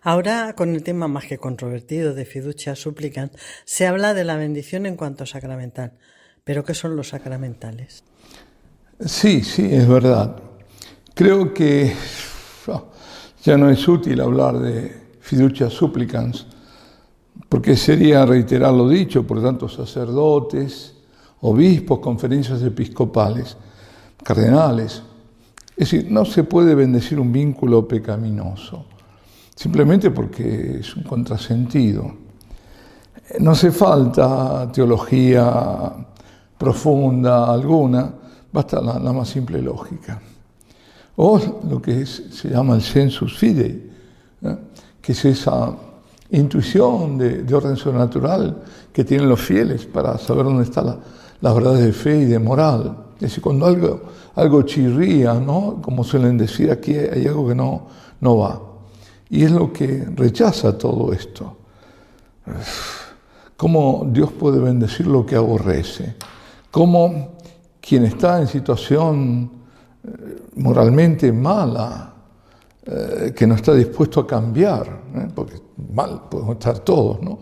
Ahora, con el tema más que controvertido de fiducia supplicans, se habla de la bendición en cuanto sacramental. ¿Pero qué son los sacramentales? Sí, es verdad. Creo que ya no es útil hablar de fiducia supplicans, porque sería reiterar lo dicho por tantos sacerdotes, obispos, conferencias episcopales, cardenales. Es decir, no se puede bendecir un vínculo pecaminoso, simplemente porque es un contrasentido. No hace falta teología profunda alguna, basta la más simple lógica. O lo que se llama el sensus fidei, que es esa intuición de orden sobrenatural que tienen los fieles para saber dónde están las verdades de fe y de moral. Es decir, cuando algo chirría, ¿no? Como suelen decir, aquí hay algo que no va. Y es lo que rechaza todo esto. ¿Cómo Dios puede bendecir lo que aborrece? ¿Cómo quien está en situación moralmente mala, que no está dispuesto a cambiar, porque mal podemos estar todos, ¿no?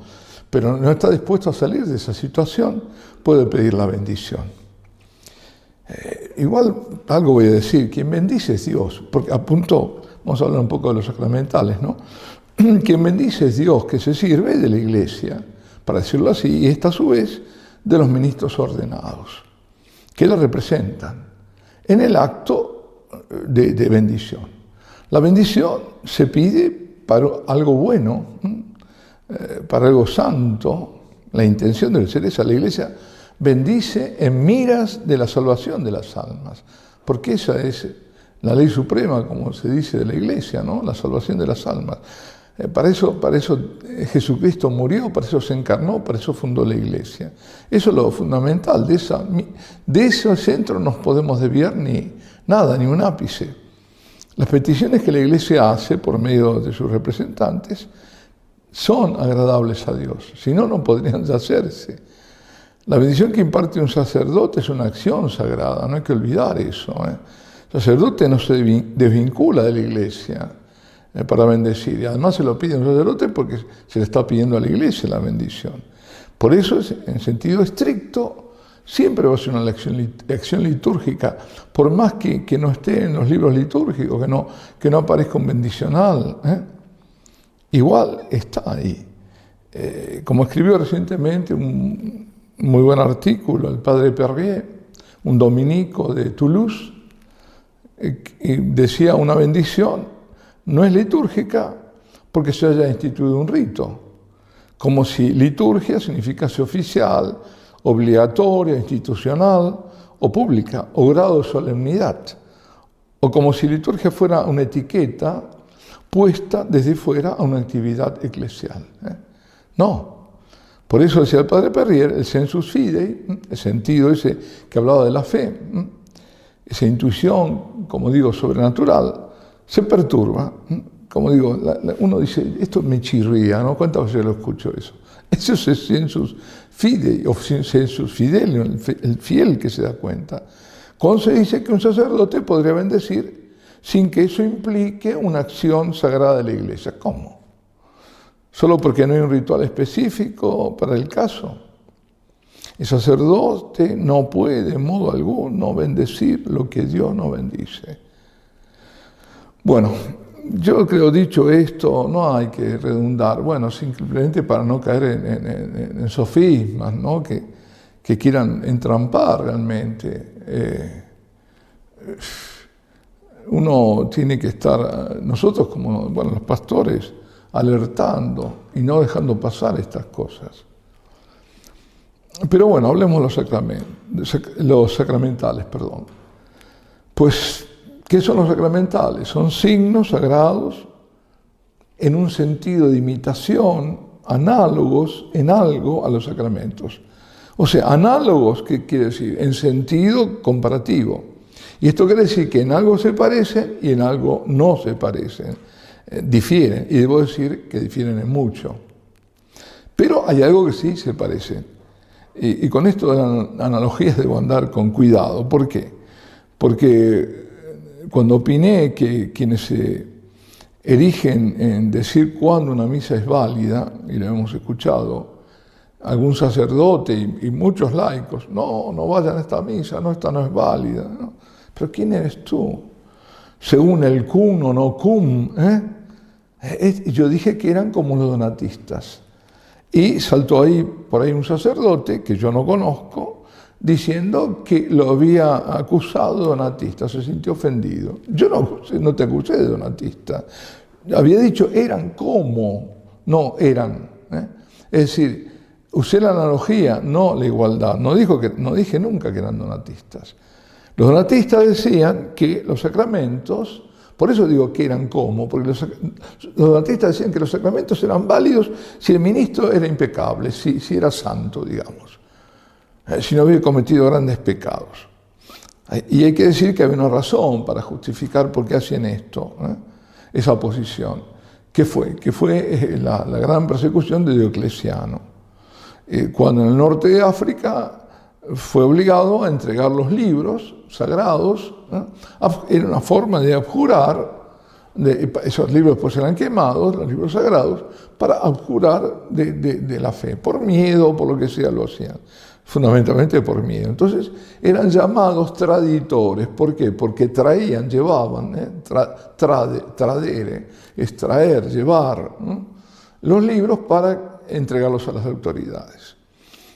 Pero no está dispuesto a salir de esa situación, puede pedir la bendición. Igual algo voy a decir, quien bendice es Dios, porque vamos a hablar un poco de los sacramentales, ¿no? Quien bendice es Dios, que se sirve de la Iglesia, para decirlo así, y esta a su vez de los ministros ordenados, que la representan en el acto de bendición. La bendición se pide para algo bueno, para algo santo. La intención debe ser esa. La Iglesia bendice en miras de la salvación de las almas, porque esa es la ley suprema, como se dice de la Iglesia, ¿no? La salvación de las almas. Para eso Jesucristo murió, para eso se encarnó, para eso fundó la Iglesia. Eso es lo fundamental. De ese centro no nos podemos desviar ni un ápice. Las peticiones que la Iglesia hace por medio de sus representantes son agradables a Dios, si no, no podrían hacerse. La bendición que imparte un sacerdote es una acción sagrada, no hay que olvidar eso. El sacerdote no se desvincula de la Iglesia para bendecir, y además se lo pide a un sacerdote porque se le está pidiendo a la Iglesia la bendición. Por eso, en sentido estricto, siempre va a ser una acción litúrgica, por más que no esté en los libros litúrgicos, que no aparezca un bendicional, igual está ahí. Como escribió recientemente un muy buen artículo el padre Perrier, un dominico de Toulouse, y decía: una bendición no es litúrgica porque se haya instituido un rito, como si liturgia significase oficial, obligatoria, institucional o pública, o grado de solemnidad, o como si liturgia fuera una etiqueta puesta desde fuera a una actividad eclesial. No. Por eso decía el padre Perrier, el sensus fidei, el sentido ese que hablaba de la fe, esa intuición, como digo, sobrenatural, se perturba. Como digo, uno dice, esto me chirría, ¿no? ¿Cuántas veces lo escucho eso? Eso es el sensus fidei, o sensus fidelium, el fiel que se da cuenta. Cuando se dice que un sacerdote podría bendecir sin que eso implique una acción sagrada de la Iglesia. ¿Cómo? ¿Solo porque no hay un ritual específico para el caso? El sacerdote no puede de modo alguno bendecir lo que Dios no bendice. Bueno, yo creo, dicho esto, no hay que redundar, simplemente para no caer en sofismas, ¿no? que quieran entrampar realmente. Uno tiene que estar, nosotros como los pastores, alertando y no dejando pasar estas cosas. Pero hablemos de los sacramentales. Pues, ¿qué son los sacramentales? Son signos sagrados en un sentido de imitación, análogos en algo a los sacramentos. O sea, análogos, ¿qué quiere decir? En sentido comparativo. Y esto quiere decir que en algo se parecen y en algo no se parecen. Difieren, y debo decir que difieren en mucho. Pero hay algo que sí se parece. Y con esto de las analogías debo andar con cuidado. ¿Por qué? Porque cuando opiné que quienes erigen en decir cuándo una misa es válida, y lo hemos escuchado, algún sacerdote y muchos laicos, no vayan a esta misa, no, esta no es válida. ¿No? Pero ¿quién eres tú? Según el cum o no cum, yo dije que eran como los donatistas. Y saltó por ahí un sacerdote, que yo no conozco, diciendo que lo había acusado de donatista, se sintió ofendido. Yo no te acusé de donatista. Había dicho, eran como, no eran. Es decir, usé la analogía, no la igualdad. No dije nunca que eran donatistas. Los donatistas decían que los sacramentos, por eso digo que eran como, porque los donatistas decían que los sacramentos eran válidos si el ministro era impecable, si era santo, digamos, si no había cometido grandes pecados. Y hay que decir que había una razón para justificar por qué hacían esto, esa oposición, que fue la gran persecución de Diocleciano, cuando en el norte de África fue obligado a entregar los libros sagrados, era una forma de abjurar, esos libros después eran quemados, los libros sagrados, para abjurar de la fe, por miedo, por lo que sea lo hacían, fundamentalmente por miedo. Entonces eran llamados traditores, ¿por qué? Porque traían, llevaban, tradere, extraer, llevar, los libros para entregarlos a las autoridades.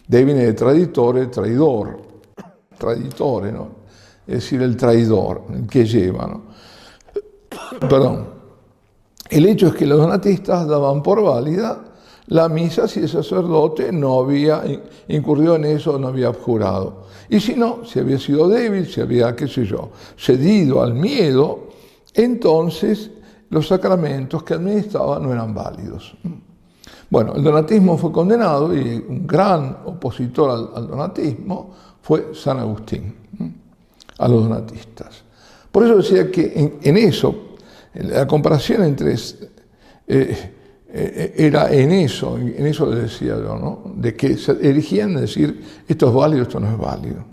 De ahí viene de traditore, traidor, traditore, ¿no? Es decir, el traidor, el que lleva, ¿no? Perdón. El hecho es que los donatistas daban por válida la misa si el sacerdote no había incurrido en eso, no había abjurado. Y si no, si había sido débil, si había, cedido al miedo, entonces los sacramentos que administraba no eran válidos. Bueno, el donatismo fue condenado y un gran opositor al donatismo fue San Agustín, a los donatistas. Por eso decía que en eso, la comparación entre era en eso le decía yo, ¿no? De que se erigían a decir esto es válido, esto no es válido.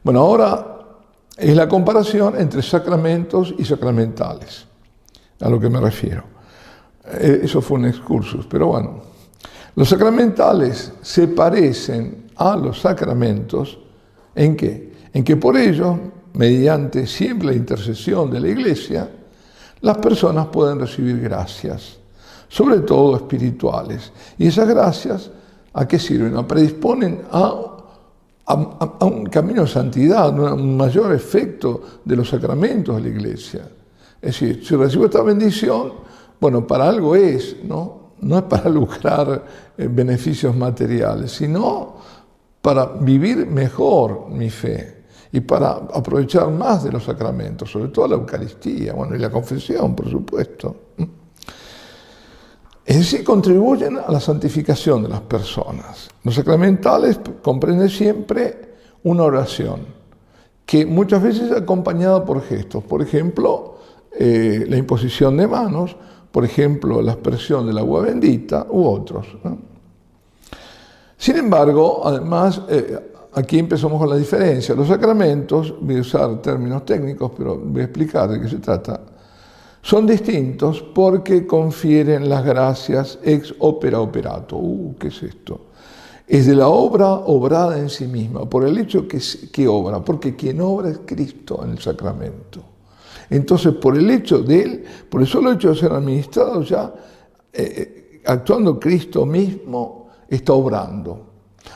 Bueno, ahora es la comparación entre sacramentos y sacramentales, a lo que me refiero. Eso fue un excursus, pero bueno. Los sacramentales se parecen a los sacramentos ¿en qué? En que por ello, mediante siempre la intercesión de la Iglesia, las personas pueden recibir gracias, sobre todo espirituales. Y esas gracias, ¿a qué sirven? Predisponen a un camino de santidad, un mayor efecto de los sacramentos de la Iglesia. Es decir, si recibo esta bendición, bueno, para algo es, ¿no? No es para lucrar beneficios materiales, sino para vivir mejor mi fe y para aprovechar más de los sacramentos, sobre todo la Eucaristía, bueno, y la confesión, por supuesto. Es decir, contribuyen a la santificación de las personas. Los sacramentales comprenden siempre una oración, que muchas veces es acompañada por gestos. Por ejemplo, la imposición de manos, por ejemplo, la aspersión del agua bendita u otros, ¿no? Sin embargo, además, aquí empezamos con la diferencia. Los sacramentos, voy a usar términos técnicos, pero voy a explicar de qué se trata, son distintos porque confieren las gracias ex opera operato. ¿Qué es esto? Es de la obra obrada en sí misma, por el hecho que obra, porque quien obra es Cristo en el sacramento. Entonces, por el hecho de él, por el solo hecho de ser administrado ya, actuando Cristo mismo, está obrando.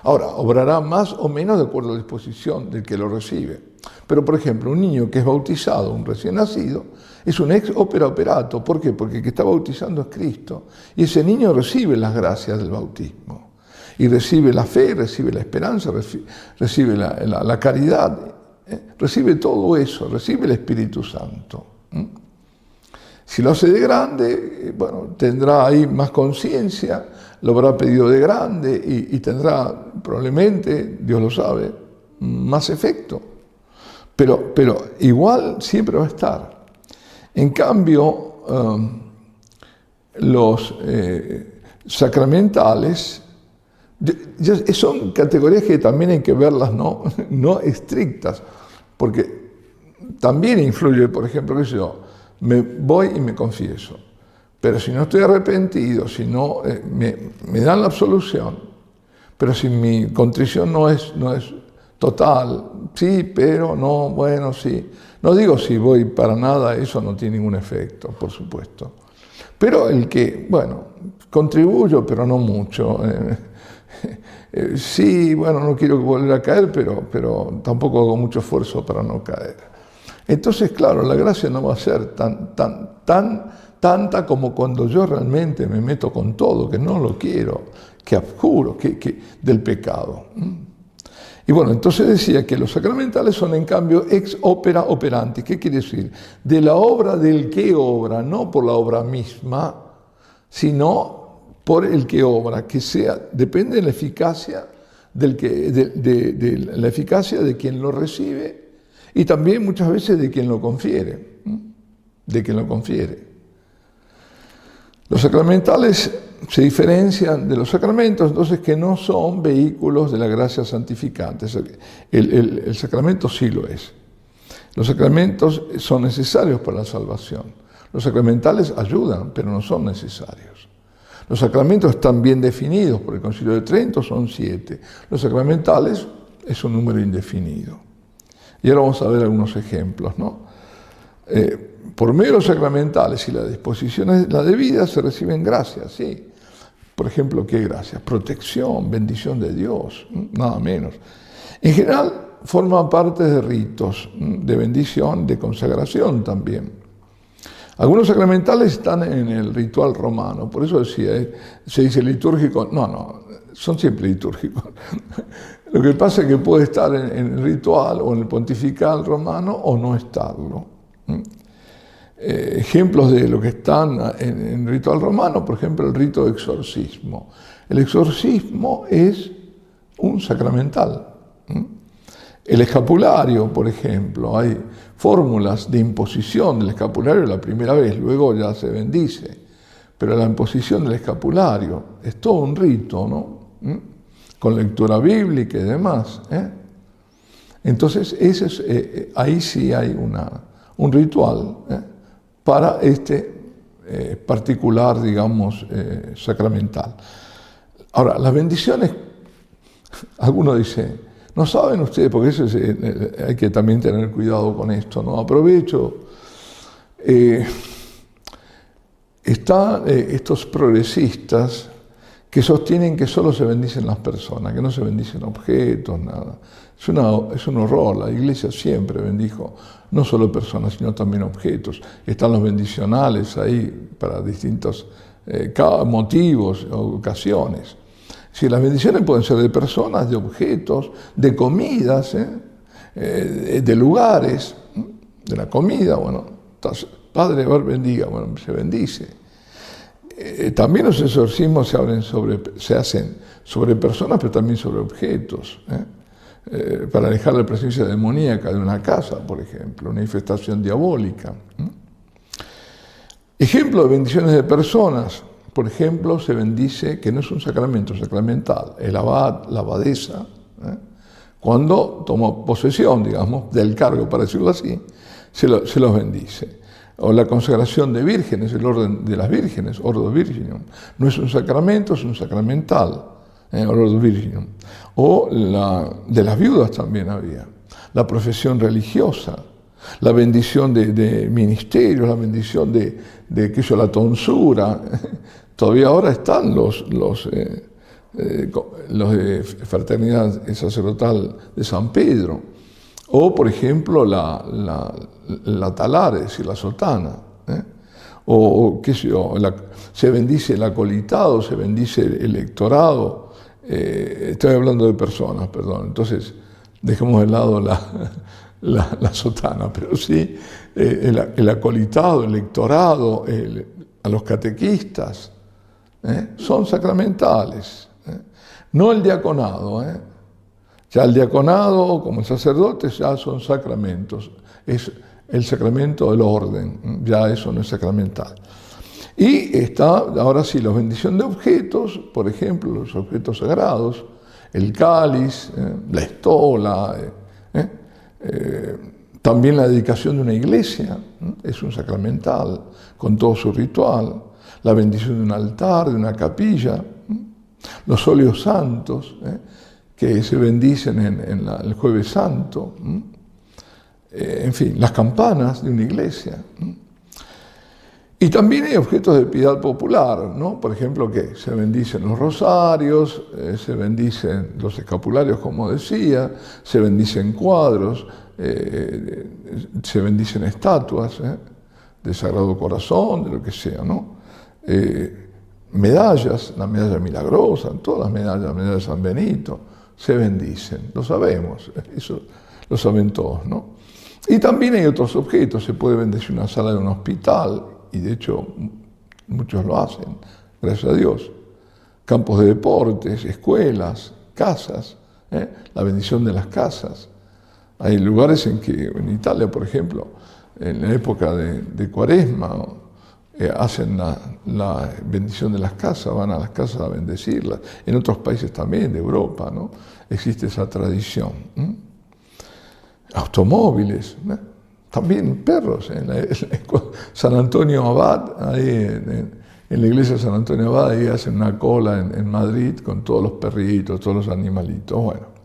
Ahora, obrará más o menos de acuerdo a la disposición del que lo recibe. Pero, por ejemplo, un niño que es bautizado, un recién nacido, es un ex opera operato. ¿Por qué? Porque el que está bautizando es Cristo. Y ese niño recibe las gracias del bautismo. Y recibe la fe, recibe la esperanza, recibe la caridad, recibe todo eso, recibe el Espíritu Santo. Si lo hace de grande, bueno, tendrá ahí más conciencia, lo habrá pedido de grande y tendrá probablemente, Dios lo sabe, más efecto. Pero igual siempre va a estar. En cambio, los sacramentales son categorías que también hay que verlas no estrictas, porque también influye, por ejemplo, qué sé yo, me voy y me confieso. Pero si no estoy arrepentido, si no me dan la absolución, pero si mi contrición no es total, sí, pero no, bueno, sí. No digo si voy para nada, eso no tiene ningún efecto, por supuesto. Pero el que, bueno, contribuyo, pero no mucho. Sí, bueno, no quiero volver a caer, pero tampoco hago mucho esfuerzo para no caer. Entonces, claro, la gracia no va a ser tanta como cuando yo realmente me meto con todo, que no lo quiero, que abjuro del pecado. Y bueno, entonces decía que los sacramentales son en cambio ex opera operanti. ¿Qué quiere decir? De la obra del que obra, no por la obra misma, sino por el que obra, que sea, depende de la eficacia de la eficacia de quien lo recibe y también muchas veces de quien lo confiere. Los sacramentales se diferencian de los sacramentos, entonces, que no son vehículos de la gracia santificante. El sacramento sí lo es. Los sacramentos son necesarios para la salvación. Los sacramentales ayudan, pero no son necesarios. Los sacramentos están bien definidos por el Concilio de Trento, son 7. Los sacramentales es un número indefinido. Y ahora vamos a ver algunos ejemplos, ¿no? Por medio de los sacramentales y las disposiciones la debida se reciben gracias, sí. Por ejemplo, ¿qué gracias? Protección, bendición de Dios, nada menos. En general, forman parte de ritos de bendición, de consagración también. Algunos sacramentales están en el ritual romano, por eso decía, se dice litúrgico, no, son siempre litúrgicos. Lo que pasa es que puede estar en el ritual o en el pontifical romano o no estarlo. Ejemplos de lo que están en el ritual romano, por ejemplo, el rito de exorcismo. El exorcismo es un sacramental. El escapulario, por ejemplo, hay fórmulas de imposición del escapulario la primera vez, luego ya se bendice. Pero la imposición del escapulario es todo un rito, ¿no? Con lectura bíblica y demás. Entonces, ahí sí hay un ritual para este particular, digamos, sacramental. Ahora, las bendiciones, algunos dicen, no saben ustedes, porque eso hay que también tener cuidado con esto, ¿no? Aprovecho. Están estos progresistas que sostienen que solo se bendicen las personas, que no se bendicen objetos, nada. Es un horror. La Iglesia siempre bendijo no solo personas, sino también objetos. Están los bendicionales ahí para distintos motivos o ocasiones. Si las bendiciones pueden ser de personas, de objetos, de comidas, de lugares, de la comida, bueno, Padre, bendiga, bueno, se bendice. También los exorcismos se hacen sobre personas, pero también sobre objetos, para alejar la presencia demoníaca de una casa, por ejemplo, una infestación diabólica. Ejemplo de bendiciones de personas. Por ejemplo, se bendice, que no es un sacramento sacramental, el abad, la abadesa, cuando tomó posesión, digamos, del cargo, para decirlo así, se los bendice. O la consagración de vírgenes, el orden de las vírgenes, Ordo Virginum. No es un sacramento, es un sacramental, Ordo Virginum. O de las viudas también había. La profesión religiosa, la bendición de ministerios, la bendición de la tonsura. Todavía ahora están los de Fraternidad Sacerdotal de San Pedro. O, por ejemplo, la talares y la sotana. O qué sé yo, se bendice el acolitado, se bendice el lectorado. Estoy hablando de personas, perdón. Entonces, dejemos de lado la sotana, pero sí el acolitado, el lectorado, a los catequistas, son sacramentales. No el diaconado, Ya el diaconado, como el sacerdote, ya son sacramentos. Es el sacramento del orden, ya eso no es sacramental. Y está, ahora sí, la bendición de objetos, por ejemplo, los objetos sagrados, el cáliz, la estola, También la dedicación de una iglesia es un sacramental, con todo su ritual. La bendición de un altar, de una capilla. Los óleos santos, que se bendicen en el Jueves Santo. En fin, las campanas de una iglesia. Y también hay objetos de piedad popular, ¿no? Por ejemplo, que se bendicen los rosarios, se bendicen los escapularios, como decía, se bendicen cuadros, se bendicen estatuas de Sagrado Corazón, de lo que sea, ¿no? Medallas, la medalla milagrosa, todas las medallas, la medalla de San Benito, se bendicen, lo sabemos, eso lo saben todos, ¿no? Y también hay otros objetos, se puede bendecir una sala de un hospital, y de hecho muchos lo hacen, gracias a Dios. Campos de deportes, escuelas, casas, la bendición de las casas. Hay lugares en que, en Italia, por ejemplo, en la época de Cuaresma, hacen la bendición de las casas, van a las casas a bendecirlas. En otros países también, de Europa, ¿no? Existe esa tradición. Automóviles, también perros. En San Antonio Abad, ahí en la iglesia de San Antonio Abad, ahí hacen una cola en Madrid con todos los perritos, todos los animalitos. Bueno.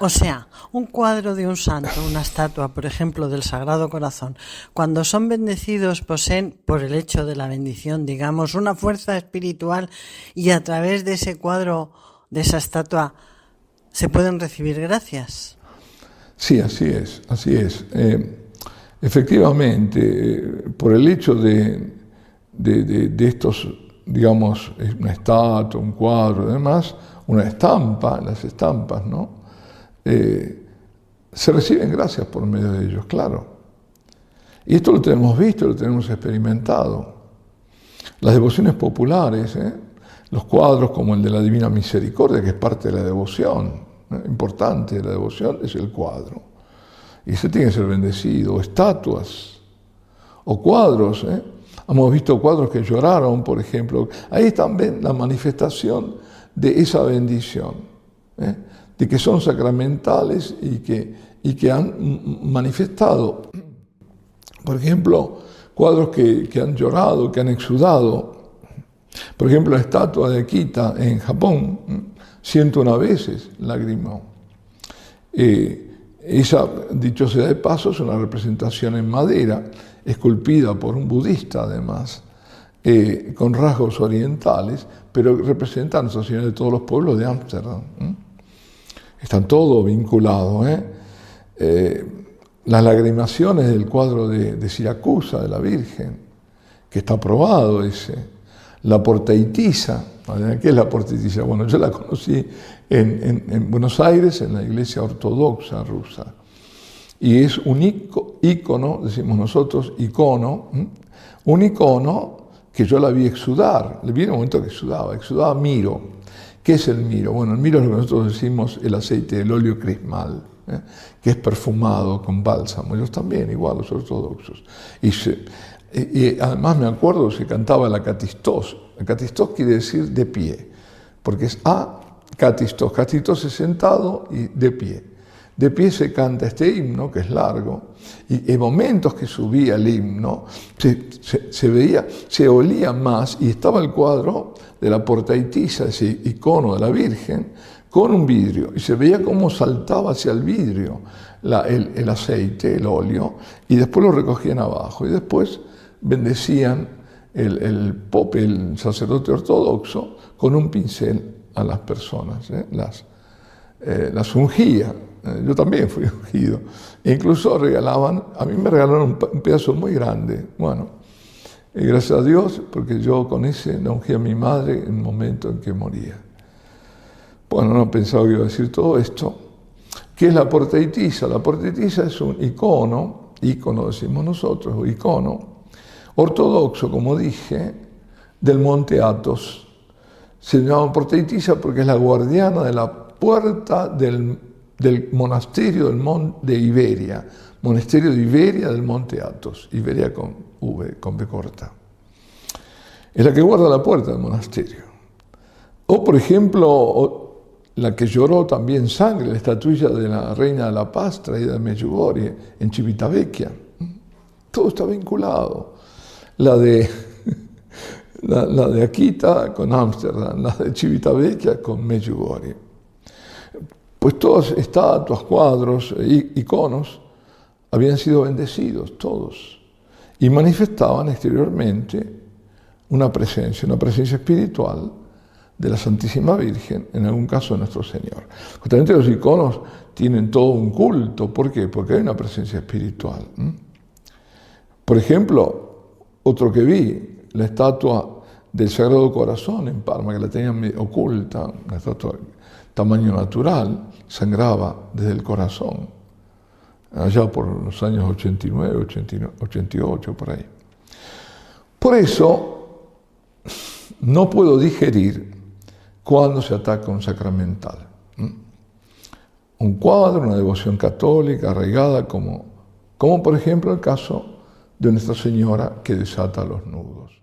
O sea, un cuadro de un santo, una estatua, por ejemplo, del Sagrado Corazón, cuando son bendecidos poseen, por el hecho de la bendición, digamos, una fuerza espiritual, y a través de ese cuadro, de esa estatua, se pueden recibir gracias. Sí, así es, así es. Efectivamente, por el hecho de estos, digamos, una estatua, un cuadro y demás, una estampa, las estampas, ¿no? Se reciben gracias por medio de ellos, claro. Y esto lo tenemos visto, lo tenemos experimentado. Las devociones populares, los cuadros como el de la Divina Misericordia, que es parte de la devoción, importante de la devoción, es el cuadro. Y ese tiene que ser bendecido. O estatuas, o cuadros. Hemos visto cuadros que lloraron, por ejemplo. Ahí está la manifestación de esa bendición, de que son sacramentales y que han manifestado, por ejemplo, cuadros que han llorado, que han exudado. Por ejemplo, la estatua de Akita en Japón, 101 veces lagrimó. Esa, dicho sea de paso, es una representación en madera, esculpida por un budista además, con rasgos orientales, pero representa a Nuestra Señora de todos los pueblos de Ámsterdam. Están todos vinculados. Las lagrimaciones del cuadro de Siracusa, de la Virgen, que está aprobado ese. La portaitisa, ¿qué es la portaitisa? Bueno, yo la conocí en Buenos Aires, en la iglesia ortodoxa rusa. Y es un ícono, decimos nosotros, un icono que yo la vi exudar. Le vi en un momento que exudaba miro. ¿Qué es el miro? Bueno, el miro es lo que nosotros decimos el aceite del óleo crismal, que es perfumado con bálsamo. Ellos también, igual, los ortodoxos. Y además me acuerdo, se cantaba la catistos. La catistos quiere decir de pie, porque es catistos. Catistos es sentado y de pie. De pie se canta este himno, que es largo, y en momentos que subía el himno, se olía más, y estaba el cuadro de la portaitisa, ese icono de la Virgen, con un vidrio, y se veía cómo saltaba hacia el vidrio el aceite, el óleo, y después lo recogían abajo, y después bendecían el sacerdote ortodoxo con un pincel a las personas, las ungía. Yo también fui ungido. E incluso a mí me regalaron un pedazo muy grande. Bueno, gracias a Dios, porque yo con ese le ungí a mi madre en el momento en que moría. Bueno, no pensaba que iba a decir todo esto. ¿Qué es la portaitisa? La portaitisa es un icono decimos nosotros, o icono, ortodoxo, como dije, del monte Athos. Se llama portaitisa porque es la guardiana de la puerta del monasterio de Iberia, monasterio de Iberia del monte Athos, Iberia con V, con B corta. Es la que guarda la puerta del monasterio. O, por ejemplo, la que lloró también sangre, la estatuilla de la Reina de la Paz traída de Medjugorje en Civitavecchia. Todo está vinculado. La de Akita con Ámsterdam, la de Civitavecchia con Medjugorje. Pues todas estatuas, cuadros, iconos habían sido bendecidos, todos, y manifestaban exteriormente una presencia espiritual de la Santísima Virgen, en algún caso de nuestro Señor. Justamente los iconos tienen todo un culto. ¿Por qué? Porque hay una presencia espiritual. Por ejemplo, otro que vi, la estatua del Sagrado Corazón en Parma, que la tenían oculta, una estatua de tamaño natural, sangraba desde el corazón, allá por los años 89, 88, por ahí. Por eso, no puedo digerir cuando se ataca un sacramental. Un cuadro, una devoción católica arraigada, como por ejemplo el caso de Nuestra Señora que desata los nudos.